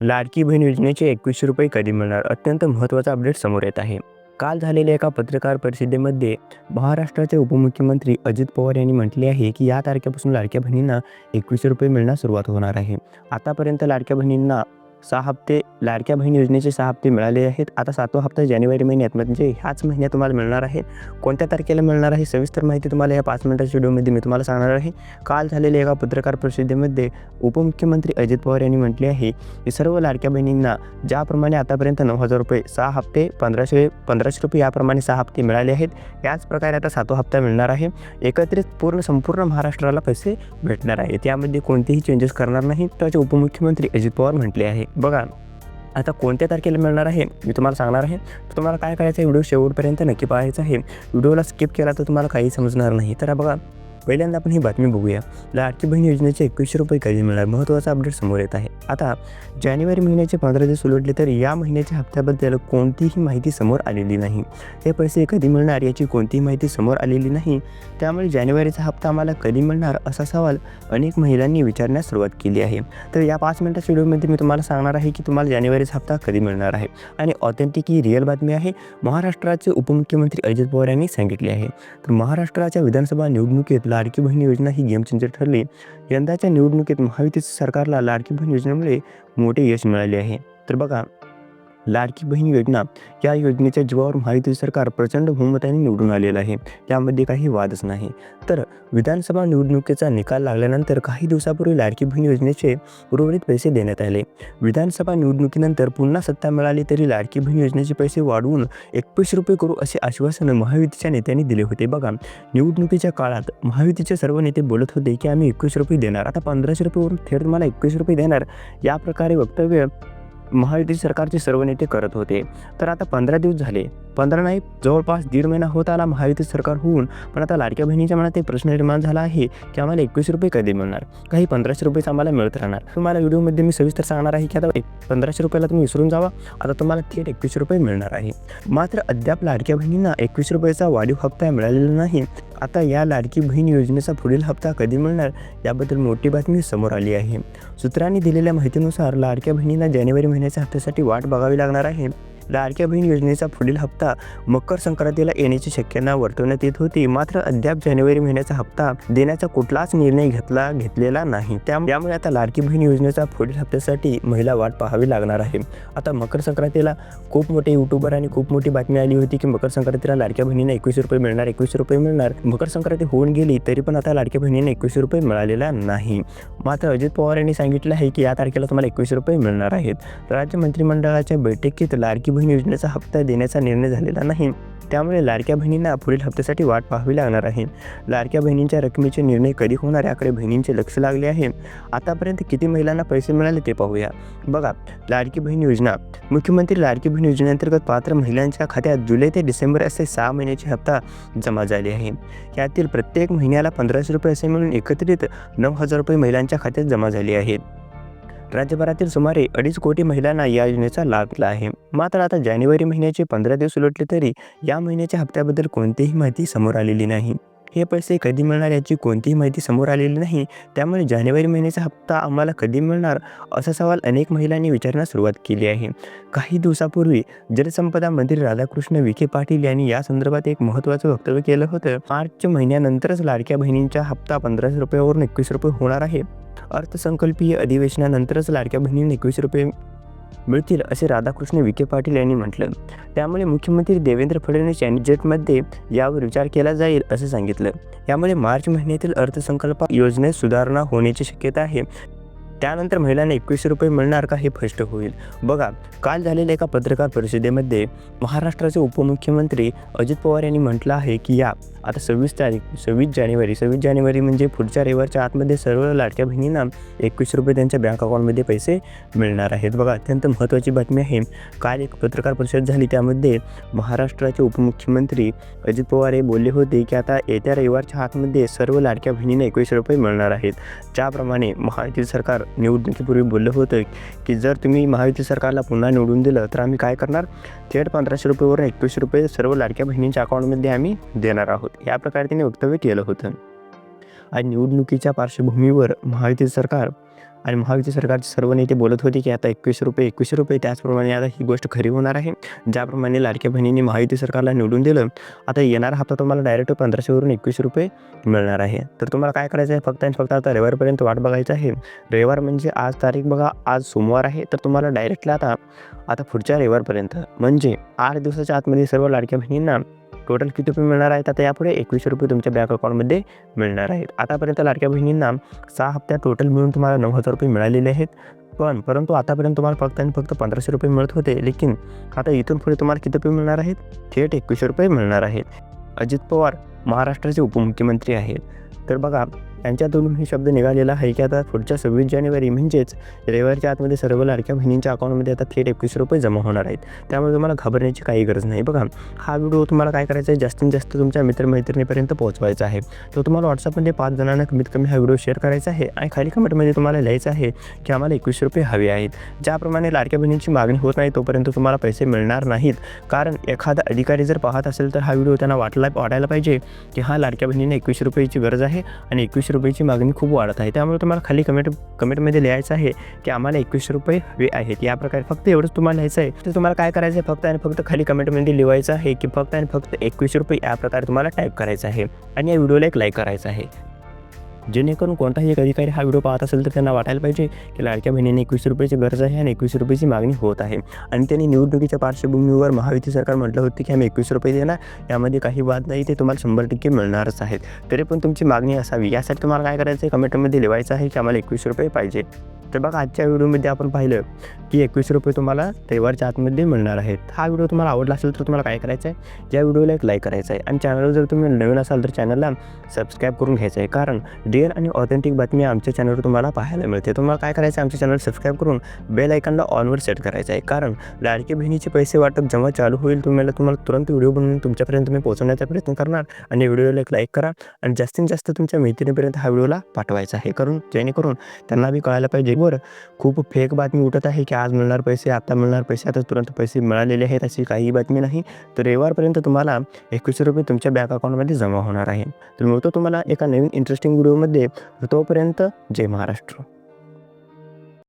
लाडकी बहीण योजनेचे ₹21 कधी मिळणार? अत्यंत महत्त्वाचा अपडेट समोर येत आहे. काल झालेल्या एका पत्रकार परिषदेमध्ये महाराष्ट्राचे उपमुख्यमंत्री अजित पवार यांनी म्हटले आहे, की या तारखेपासून लाडक्या बहिणींना ₹21 मिळण्यास सुरुवात होणार आहे. आतापर्यंत लाडक्या बहिणींना 6 हप्ते लाडक्या बहीण योजनेचे 6 हप्ते मिळाले आहेत. आता 7वा हप्ता जानेवारी महिन्यात म्हणजे ह्याच महिन्यात तुम्हाला मिळणार आहे. कोणत्या तारखेला मिळणार आहे सविस्तर माहिती तुम्हाला या 5 मिनिटाच्या व्हिडिओमध्ये मी तुम्हाला सांगणार आहे. काल झालेल्या एका पत्रकार परिषदेमध्ये उपमुख्यमंत्री अजित पवार यांनी म्हटले आहे, की सर्व लाडक्या बहिणींना ज्याप्रमाणे आतापर्यंत ₹9,000 6 हप्ते ₹1,500 याप्रमाणे 6 हप्ते मिळाले आहेत. याच प्रकारे आता 7वा हप्ता मिळणार आहे. एकत्रित संपूर्ण महाराष्ट्राला पैसे भेटणार आहेत. त्यामध्ये कोणतेही चेंजेस करणार नाही, त्याचे उपमुख्यमंत्री अजित पवार म्हटले आहे. बघा, आता कोणत्या तारखेला मिळणार आहे मी तुम्हाला सांगणार आहे. तर तुम्हाला काय करायचं आहे, व्हिडिओ शेवटपर्यंत नक्की पाहायचा आहे. व्हिडिओला स्किप केला तर तुम्हाला काही समजणार नाही. तर बघा, पहिल्यांदा आपण ही बातमी बघूया. लाडकी बहीण योजनेचे ₹21 कधी मिळणार? महत्त्वाचा अपडेट समोर येत आहे. आता जानेवारी महिन्याचे 15 दिवस उलटले तर या महिन्याच्या हप्त्याबद्दल कोणतीही माहिती समोर आलेली नाही. हे पैसे कधी मिळणार याची कोणतीही माहिती समोर आलेली नाही. त्यामुळे जानेवारीचा हप्ता आम्हाला कधी मिळणार असा सवाल अनेक महिलांनी विचारण्यास सुरुवात केली आहे. तर या 5 मिनिटाच्या व्हिडिओमध्ये मी तुम्हाला सांगणार आहे, की तुम्हाला जानेवारीचा हप्ता कधी मिळणार आहे. आणि ऑथेंटिक ही रिअल बातमी आहे. महाराष्ट्राचे उपमुख्यमंत्री अजित पवार यांनी सांगितले आहे. तर महाराष्ट्राच्या विधानसभा निवडणुकीत लाडकी बहीण योजना ही गेम चेंजर ठरली. यंदाच्या निवडणुकीत महायुती सरकारला लाडकी बहीण योजनेमुळे मोठे यश मिळाले आहे. तर बघा, लाडकी बहीण योजना या योजनेच्या जीवावर महायुती सरकार प्रचंड बहुमताने निवडून आलेलं आहे. त्यामध्ये काही वादच नाही. तर विधानसभा निवडणुकीचा निकाल लागल्यानंतर काही दिवसापूर्वी लाडकी बहीण योजनेचे उर्वरित पैसे देण्यात आले. विधानसभा निवडणुकीनंतर पुन्हा सत्ता मिळाली तरी लाडकी बहीण योजनेचे पैसे वाढवून ₹21 करू असे आश्वासन महायुतीच्या नेत्यांनी दिले होते. बघा, निवडणुकीच्या काळात महायुतीचे सर्व नेते बोलत होते, की आम्ही ₹21 देणार. आता ₹1500 वरून थेट तुम्हाला ₹21 देणार या प्रकारे वक्तव्य महायुती सरकारचे सर्व नेते करत होते. तर आता 15 दिवस झाले, 15 नाही जवळपास 1.5 महिना होत आला महायुती सरकार होऊन. पण आता लाडक्या बहिणीच्या मनात एक प्रश्न निर्माण झाला आहे, की आम्हाला ₹21 कधी मिळणार? काही ₹1500 आम्हाला मिळत राहणार. तुम्हाला व्हिडिओमध्ये मी सविस्तर सांगणार आहे, की आता ₹1500 तुम्ही विसरून जावा, आता तुम्हाला थेट ₹21 मिळणार आहे. मात्र अद्याप लाडक्या बहिणींना ₹21चा वाढीव हप्ता मिळालेला नाही. आता या लाडकी बहीण योजनेचा पुढील हप्ता कधी मिळणार याबद्दल मोठी बातमी समोर आली आहे. सूत्रांनी दिलेल्या माहितीनुसार लाडक्या बहिणींना जानेवारी महिन्याच्या हप्त्यासाठी वाट बघावी लागणार आहे. लाडक्या बहीण योजनेचा पुढील हप्ता मकर संक्रांतीला येण्याची शक्यता वर्तवण्यात येत होती. मात्र अद्याप जानेवारी महिन्याचा हप्ता देण्याचा कुठलाच निर्णय घेतलेला नाही. त्यामुळे आता लाडकी बहीण योजनेचा पुढील हप्त्यासाठी महिला वाट पाहावी लागणार आहे. आता मकर संक्रांतीला खूप मोठे यूट्यूबर आणि खूप मोठी बातमी आली होती, की मकर संक्रांतीला लाडक्या बहिणींना ₹21 मिळणार, ₹21 मिळणार. मकर संक्रांती होऊन गेली तरी पण आता लाडक्या बहिणींना ₹21 मिळालेला नाही. मात्र अजित पवार यांनी सांगितलं आहे, की या तारखेला तुम्हाला ₹21 मिळणार आहेत. राज्य मंत्रिमंडळाच्या बैठकीत लाडकी बहीण योजनेचा हप्ता देण्याचा निर्णय झालेला नाही. त्यामुळे लाडक्या बहिणींना पुढील हप्त्यासाठी वाट पाहावी लागणार आहे. लाडक्या बहिणींच्या रकमेचे निर्णय कधी होणार याकडे बहिणींचे लक्ष लागले आहे. आतापर्यंत किती महिलांना पैसे मिळाले ते पाहूया. बघा, लाडकी बहीण योजना मुख्यमंत्री लाडकी बहीण योजनेअंतर्गत पात्र महिलांच्या खात्यात जुलै ते डिसेंबर असे 6 महिन्याचे हप्ता जमा झाले आहे. यातील प्रत्येक महिन्याला ₹1500 असे मिळून एकत्रित ₹9,000 महिलांच्या खात्यात जमा झाले आहेत. राज्यभरातील सुमारे 2.5 कोटी महिलांना या योजनेचा लाभ मिळाला आहे. मात्र आता जानेवारी महिन्याचे 15 दिवस उलटले तरी या महिन्याच्या हप्त्याबद्दल कोणतीही माहिती समोर आलेली नाही. हे पैसे कधी मिळणार याची कोणतीही माहिती समोर आलेली नाही. त्यामुळे जानेवारी महिन्याचा हप्ता आम्हाला कधी मिळणार असा सवाल अनेक महिलांनी विचारण्यास सुरुवात केली आहे. काही दिवसापूर्वी जलसंपदा मंत्री राधाकृष्ण विखे पाटील यांनी या संदर्भात एक महत्त्वाचं वक्तव्य केलं होतं. मार्च महिन्यानंतरच लाडक्या बहिणींचा हप्ता ₹1500 वरून ₹21 होणार आहे. अर्थसंकल्पीय अधिवेशनानंतरच लाडक्या बहिणींना ₹21 मिळतील असे राधाकृष्ण विखे पाटील यांनी म्हटलं. त्यामुळे मुख्यमंत्री देवेंद्र फडणवीस यांनी बजेटमध्ये यावर विचार केला जाईल असं सांगितलं. यामुळे मार्च महिन्यातील अर्थसंकल्प योजनेत सुधारणा होण्याची शक्यता आहे. त्यानंतर महिलांना ₹21 मिळणार का हे स्पष्ट होईल. बघा, काल झालेल्या एका पत्रकार परिषदेमध्ये महाराष्ट्राचे उपमुख्यमंत्री अजित पवार यांनी म्हटलं आहे, की आता 26 जानेवारी म्हणजे पुढच्या रविवारच्या आतमध्ये सर्व लाडक्या बहिणींना ₹21 त्यांच्या बँक अकाउंटमध्ये पैसे मिळणार आहेत. बघा, अत्यंत महत्त्वाची बातमी आहे. काल एक पत्रकार परिषद झाली, त्यामध्ये महाराष्ट्राचे उपमुख्यमंत्री अजित पवार हे बोलले होते, की आता येत्या रविवारच्या आतमध्ये सर्व लाडक्या बहिणींना ₹21 मिळणार आहेत. ज्याप्रमाणे महायुती सरकार निवडणुकीपूर्वी बोललं होतं, की जर तुम्ही महायुती सरकारला पुन्हा निवडून दिलं तर आम्ही काय करणार, थेट ₹1500 वरून ₹21 सर्व लाडक्या बहिणींच्या अकाउंटमध्ये आम्ही देणार आहोत. या प्रकारे त्यांनी वक्तव्य केलं होतं. आणि निवडणुकीच्या पार्श्वभूमीवर महायुती सरकार आणि महायुती सरकारचे सर्व नेते बोलत होते की आता ₹21 त्याचप्रमाणे आता ही गोष्ट खरी होणार आहे. ज्याप्रमाणे लाडक्या बहिणींनी महायुती सरकारला निवडून दिलं, आता येणारा हप्ता तुम्हाला डायरेक्ट 1500 वरून ₹21 मिळणार आहे. तर तुम्हाला काय करायचं आहे, फक्त आणि फक्त आता रविवारपर्यंत वाट बघायचं आहे. रविवार म्हणजे आज तारीख बघा, आज सोमवार आहे. तर तुम्हाला डायरेक्टली आता पुढच्या रविवारपर्यंत म्हणजे 8 दिवसाच्या आतमध्ये सर्व लाडक्या बहिणींना टोटल किती रुपये मिळणार आहेत, आता यापुढे ₹21 तुमच्या बँक अकाउंटमध्ये मिळणार आहेत. आतापर्यंत लाडक्या बहिणींना 6 हप्त्यात टोटल मिळून तुम्हाला ₹9,000 मिळालेले आहेत. परंतु आतापर्यंत तुम्हाला फक्त आणि फक्त ₹1500 मिळत होते. लेकिन आता इथून पुढे तुम्हाला किती रुपये मिळणार आहेत, थेट ₹21 मिळणार आहेत. अजित पवार महाराष्ट्राचे उपमुख्यमंत्री आहेत. तर बघा, त्यांच्यातून हे शब्द निघालेला आहे की आता पुढच्या 26 जानेवारी म्हणजेच रविवारच्या आतमध्ये सर्व लाडक्या बहिणींच्या अकाउंटमध्ये आता थेट ₹21 जमा होणार आहेत. त्यामुळे तुम्हाला घाबरण्याची काही गरज नाही. बघा, हा व्हिडिओ तुम्हाला काय करायचा आहे, जास्तीत जास्त तुमच्या मित्रमैत्रिणीपर्यंत पोहोचवायचा आहे. तर तुम्हाला व्हॉट्सअपमध्ये 5 जणांना कमीत कमी हा व्हिडिओ शेअर करायचा आहे आणि खाली कमेंटमध्ये तुम्हाला लिहायचं आहे की आम्हाला ₹21 हवे आहेत. ज्याप्रमाणे लाडक्या बहिणींची मागणी होत नाही तोपर्यंत तुम्हाला पैसे मिळणार नाहीत. कारण एखादा अधिकारी जर पाहत असेल तर हा व्हिडिओ त्यांना वाटायला पाहिजे की हा लाडक्या बहिणींना ₹21ची गरज आहे आणि ₹21ची मागणी खूप वाढत आहे. त्यामुळे तुम्हाला खाली कमेंटमध्ये लिहायचं आहे की आम्हाला ₹21 हवे आहेत. या प्रकारे फक्त एवढंच तुम्हाला लिहायचं आहे. तर तुम्हाला काय करायचं आहे, फक्त आणि फक्त खाली कमेंटमध्ये लिहायचं आहे की फक्त आणि फक्त ₹21 या प्रकारे तुम्हाला टाईप करायचं आहे आणि या व्हिडिओला एक लाईक करायचं आहे. जेणेकरून कोणताही एक अधिकारी हा व्हिडिओ पाहत असेल तर त्यांना वाटायला पाहिजे की लाडक्या बहिणीने ₹21ची गरज आहे आणि ₹21ची मागणी होत आहे. आणि त्यांनी निवडणुकीच्या पार्श्वभूमीवर महायुती सरकार म्हटलं होतं की आम्ही ₹21 देणार, यामध्ये काही वाद नाही, ते तुम्हाला 100% मिळणारच आहेत. तरी पण तुमची मागणी असावी यासाठी तुम्हाला काय करायचं आहे, कमेंटमध्ये लिहायचं आहे की आम्हाला ₹21 पाहिजे. तर बघा, आजच्या व्हिडिओमध्ये आपण पाहिलं की ₹21 तुम्हाला रविवारच्या आतमध्ये मिळणार आहेत. हा व्हिडिओ तुम्हाला आवडला असेल तर तुम्हाला काय करायचं आहे, या व्हिडिओला एक लाईक करायचं आहे आणि चॅनलवर जर तुम्ही नवीन असाल तर चॅनलला सबस्क्राईब करून घ्यायचं आहे. कारण रिअल आणि ऑथेंटिक बातमी आमच्या चॅनलवर तुम्हाला पाहायला मिळते. तुम्हाला काय करायचं आहे, आमच्या चॅनल सबस्क्राईब करून बेल आयकॉनला ऑनवर सेट करायचं आहे. कारण लाडकी बहिणीचे पैसे वाटप जेव्हा चालू होईल तुम्हाला तुरंत व्हिडिओ बनवून तुमच्यापर्यंत मी पोहोचवण्याचा प्रयत्न करणार. आणि व्हिडिओला एक लाईक करा आणि जास्तीत जास्त तुमच्या मैत्रिणीपर्यंत हा व्हिडिओला पाठवायचा आहे, जेणेकरून त्यांना बी कळायला पाहिजे. बरं, खूप फेक बातमी उठत आहे की आज मिळणार पैसे, आता मिळणार पैसे, आता तुरंत पैसे मिळालेले आहेत, अशी काही बातमी नाही. तर रविवारपर्यंत तुम्हाला ₹21 तुमच्या बँक अकाउंटमध्ये जमा होणार आहे. तर मिळतो तुम्हाला एका नवीन इंटरेस्टिंग व्हिडिओमध्ये. तोपर्यंत जय महाराष्ट्र.